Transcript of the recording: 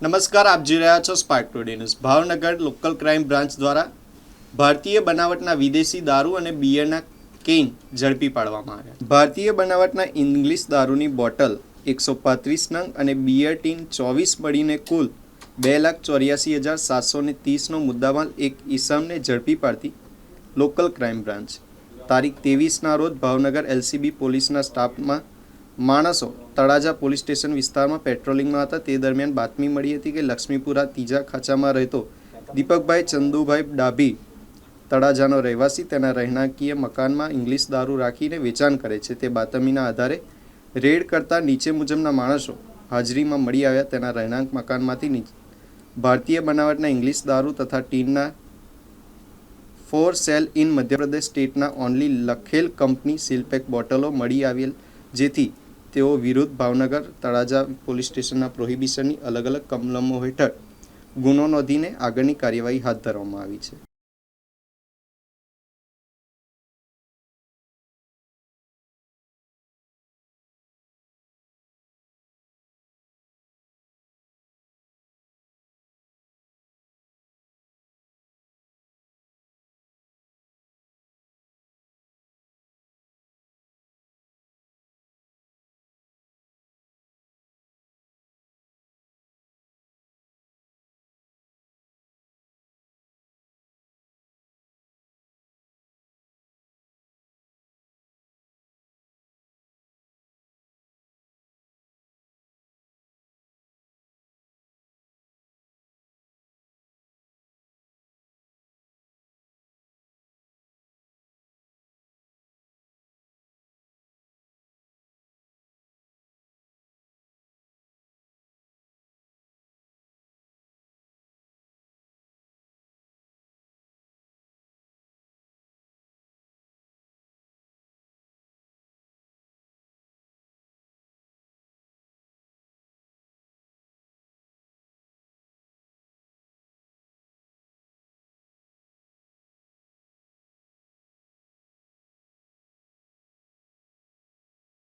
નમસ્કાર, આપ જોઈ રહ્યા છો spark today news. Bhavnagar local crime branch દ્વારા ભારતીય બનાવટના વિદેશી દારૂ અને બિયરના કેન ઝડપી પાડવામાં આવ્યા. ભારતીય બનાવટના ઇંગ્લિશ દારૂની બોટલ 135 નંગ અને બિયર ટીન 24 મળીને કુલ 2,84,730નો મુદ્દામાલ એક ઈસમને ઝડપી પાડતી લોકલ ક્રાઇમ બ્રાન્ચ તારીખ 23ના રોજ ભાવનગર એલસીબી પોલીસના સ્ટાફમાં માણસો તળાજા પોલીસ સ્ટેશન વિસ્તારમાં પેટ્રોલિંગમાં હતા. તે દરમિયાન બાતમી મળી હતી કે લક્ષ્મીપુરા ત્રીજા ખાંચામાં રહેતો દીપકભાઈ ચંદુભાઈ ડાભી તળાજાનો રહેવાસી તેના રહેણાંકીય મકાનમાં ઇંગ્લિશ દારૂ રાખીને વેચાણ કરે છે. તે બાતમીના આધારે રેડ કરતા નીચે મુજબના માણસો હાજરીમાં મળી આવ્યા. તેના રહેણાંક મકાનમાંથી ભારતીય બનાવટના ઇંગ્લિશ દારૂ તથા ટીનના ફોર સેલ ઇન મધ્યપ્રદેશ સ્ટેટના ઓનલી લખેલ કંપની સીલપેક બોટલો મળી આવેલ, જેથી તેઓ વિરુદ્ધ ભાવનગર તળાજા પોલીસ સ્ટેશનના પ્રોહિબિશનની અલગ અલગ કલમો હેઠળ ગુનો નોંધીને આગળની કાર્યવાહી હાથ ધરવામાં આવી છે.